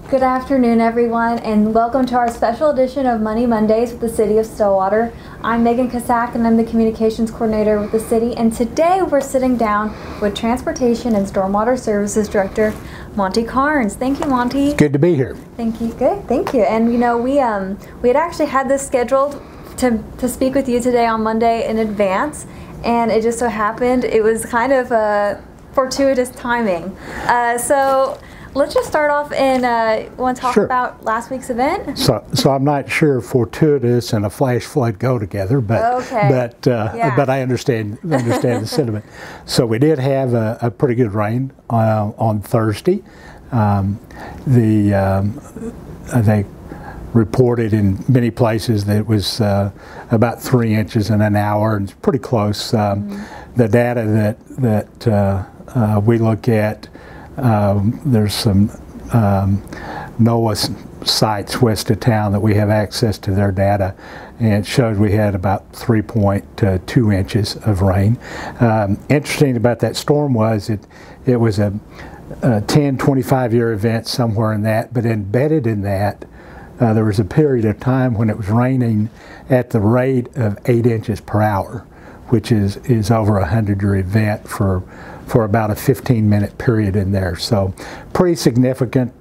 Good afternoon, everyone, and welcome to our special edition of Money Mondays with the City of Stillwater. I'm Megan Kasak, and I'm the Communications Coordinator with the City, and today we're sitting down with Transportation and Stormwater Services Director, Monty Karns. Thank you, Monty. Good to be here. Thank you. Good, thank you. And you know, we had actually had this scheduled to speak with you today on Monday in advance, and it just so happened it was kind of fortuitous timing. So let's just start off and want to talk about last week's event. So I'm not sure fortuitous and a flash flood go together, but but I understand the sentiment. So we did have a pretty good rain on Thursday. They reported in many places that it was about 3 inches in an hour, and it's pretty close. The data that we look at. There's some NOAA sites west of town that we have access to their data, and it showed we had about 3.2 inches of rain. Interesting about that storm was it was a 10, 25-year event somewhere in that, but embedded in that there was a period of time when it was raining at the rate of 8 inches per hour, which is over a 100-year event for about a 15-minute period in there. So pretty significant,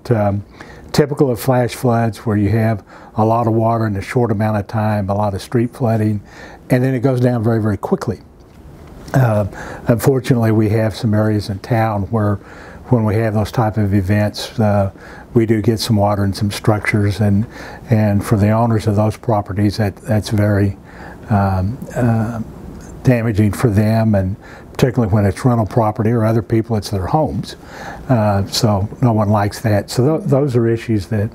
typical of flash floods where you have a lot of water in a short amount of time, a lot of street flooding, and then it goes down very, very quickly. Unfortunately, we have some areas in town where when we have those type of events, we do get some water in some structures, and for the owners of those properties, that's very damaging for them, and particularly when it's rental property, or other people, it's their homes. So no one likes that. So those are issues that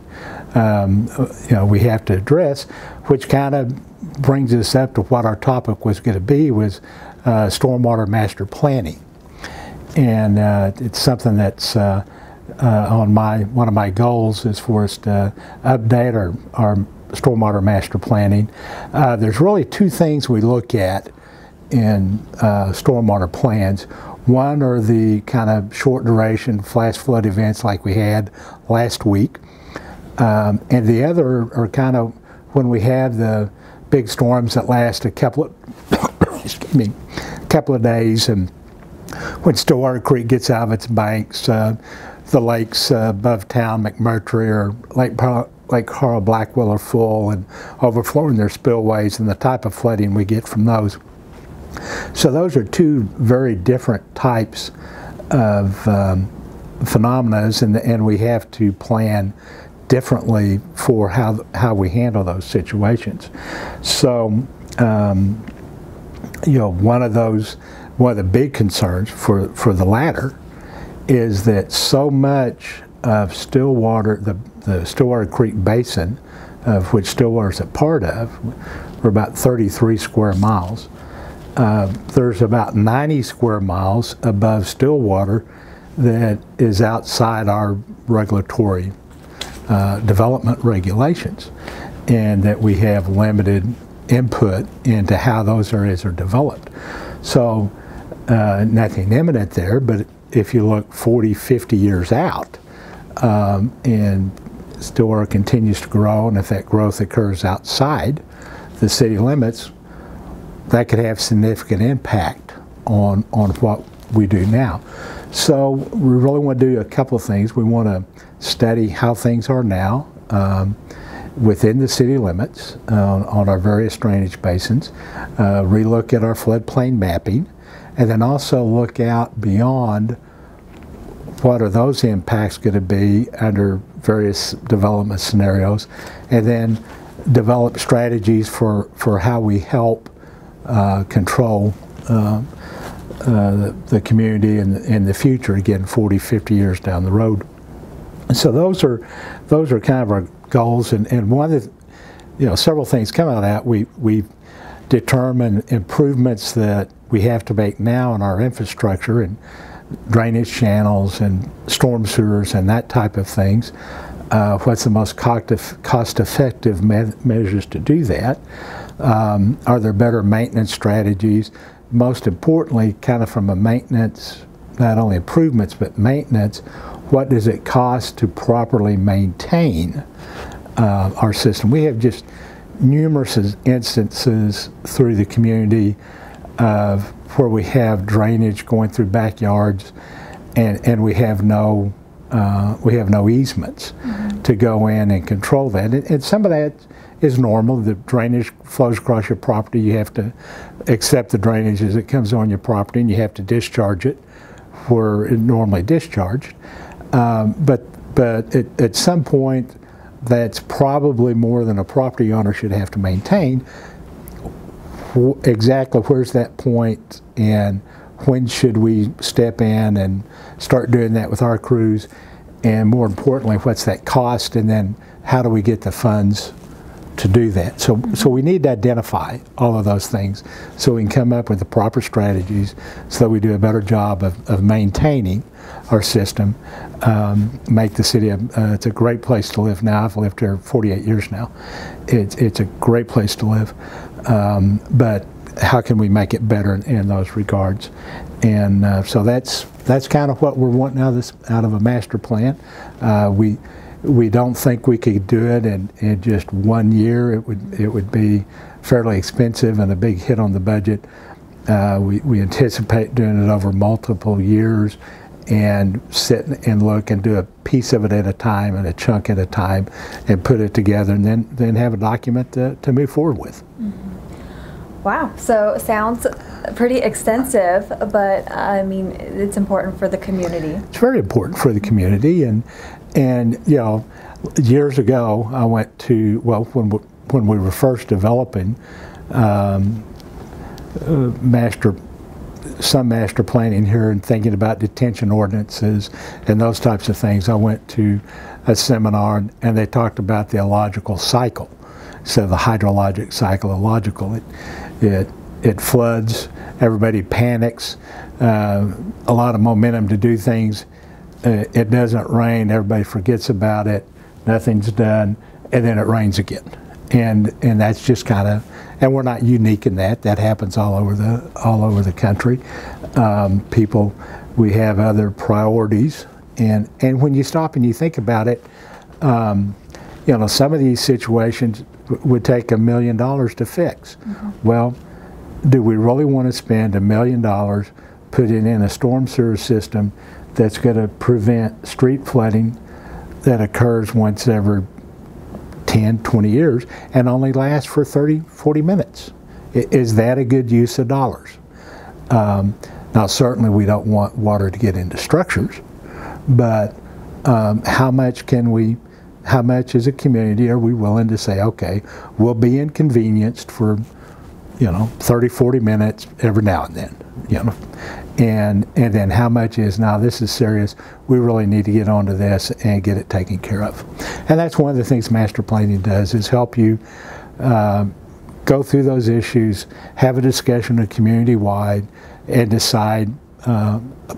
we have to address, which kind of brings us up to what our topic was going to be, was stormwater master planning. And it's something that's on one of my goals is for us to update our stormwater master planning. There's really two things we look at in stormwater plans. One are the kind of short duration flash flood events like we had last week, and the other are kind of when we have the big storms that last a couple of days, and when Stillwater Creek gets out of its banks, the lakes above town, McMurtry or Lake Carl Blackwell, are full and overflowing their spillways, and the type of flooding we get from those. So those are two very different types of phenomena, and we have to plan differently for how we handle those situations. So one of the big concerns for the latter is that so much of Stillwater, the Stillwater Creek Basin, of which Stillwater is a part of, we're about 33 square miles. There's about 90 square miles above Stillwater that is outside our regulatory development regulations, and that we have limited input into how those areas are developed. So nothing imminent there, but if you look 40, 50 years out, and Stillwater continues to grow, and if that growth occurs outside the city limits, that could have significant impact on what we do now. So we really want to do a couple of things. We want to study how things are now within the city limits on our various drainage basins, relook at our floodplain mapping, and then also look out beyond what are those impacts going to be under various development scenarios, and then develop strategies for how we help control the community in the future, again 40, 50 years down the road. And so those are kind of our goals, and one of the, several things come out of that. We determine improvements that we have to make now in our infrastructure and drainage channels and storm sewers and that type of things. What's the most cost-effective measures to do that? Are there better maintenance strategies? Most importantly, kind of from a maintenance, not only improvements, but maintenance, what does it cost to properly maintain our system. We have just numerous instances through the community of where we have drainage going through backyards, and we have no easements to go in and control that. And some of that is normal. The drainage flows across your property. You have to accept the drainage as it comes on your property, and you have to discharge it where it normally discharged. But at some point, that's probably more than a property owner should have to maintain. Exactly where's that point, and when should we step in and start doing that with our crews, and more importantly, what's that cost, and then how do we get the funds to do that? So we need to identify all of those things so we can come up with the proper strategies so that we do a better job of maintaining our system, make the city, it's a great place to live now. I've lived here 48 years now. It's a great place to live, but how can we make it better in those regards? And so that's kind of what we're wanting out of a master plan. We don't think we could do it in just 1 year. It would be fairly expensive and a big hit on the budget. We anticipate doing it over multiple years and sit and look and do a piece of it at a time and a chunk at a time and put it together, and then have a document to move forward with. Wow, so it sounds pretty extensive, but I mean, it's important for the community. It's very important for the community, and you know, years ago I went to, well, when we were first developing some master planning here and thinking about detention ordinances and those types of things, I went to a seminar and they talked about the illogical cycle. So the hydrologic cycle, illogical, it floods, everybody panics, a lot of momentum to do things. It doesn't rain, everybody forgets about it, nothing's done, and then it rains again. And that's just kind of, and we're not unique in that. That happens all over the country. We have other priorities, and when you stop and you think about it, you know, some of these situations would take $1 million to fix. Well, do we really want to spend $1 million putting in a storm sewer system that's going to prevent street flooding that occurs once every 10, 20 years and only lasts for 30, 40 minutes? Is that a good use of dollars? Now, certainly we don't want water to get into structures, but how much as a community are we willing to say, okay, we'll be inconvenienced for, you know, 30, 40 minutes every now and then, you know, and then how much is, now this is serious, we really need to get onto this and get it taken care of. And that's one of the things master planning does, is help you go through those issues, have a discussion community-wide, and decide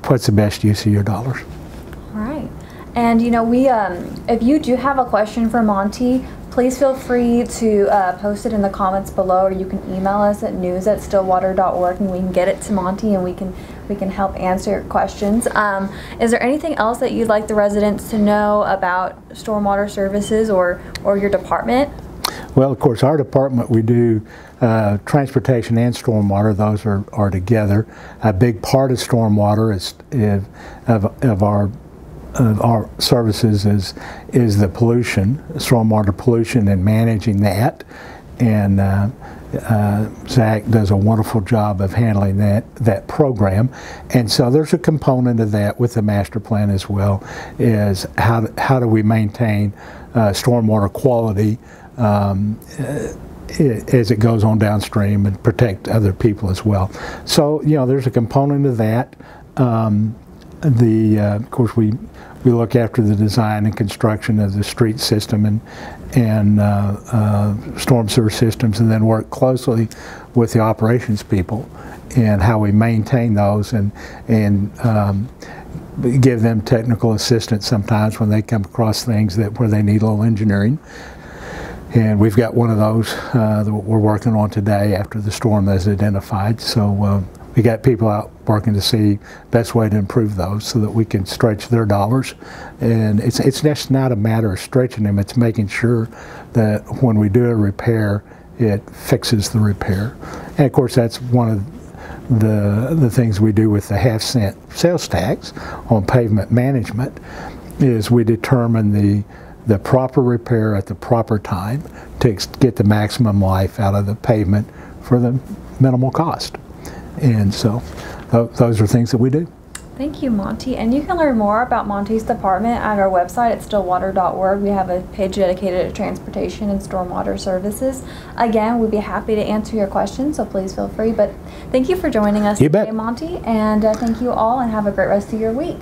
what's the best use of your dollars. All right. And you know, if you do have a question for Monty, please feel free to post it in the comments below, or you can email us at news@stillwater.org, and we can get it to Monty, and we can help answer your questions. Is there anything else that you'd like the residents to know about Stormwater Services or your department? Well, of course, our department, we do transportation and stormwater. Those are together. A big part of stormwater of our services is the pollution, stormwater pollution, and managing that. And Zach does a wonderful job of handling that program. And so there's a component of that with the master plan as well, is how do we maintain stormwater quality as it goes on downstream, and protect other people as well. So, you know, there's a component of that. Of course, we look after the design and construction of the street system and storm sewer systems, and then work closely with the operations people and how we maintain those, and give them technical assistance sometimes when they come across things where they need a little engineering. And we've got one of those that we're working on today after the storm is identified. So we got people out working to see best way to improve those so that we can stretch their dollars. And it's just not a matter of stretching them, it's making sure that when we do a repair, it fixes the repair. And of course, that's one of the things we do with the half-cent sales tax on pavement management, is we determine the proper repair at the proper time to get the maximum life out of the pavement for the minimal cost. And so those are things that we do. Thank you, Monty. And you can learn more about Monty's department at our website at stillwater.org. We have a page dedicated to transportation and stormwater services. Again, we'd be happy to answer your questions, so please feel free. But thank you for joining us today, Monty. And thank you all, and have a great rest of your week.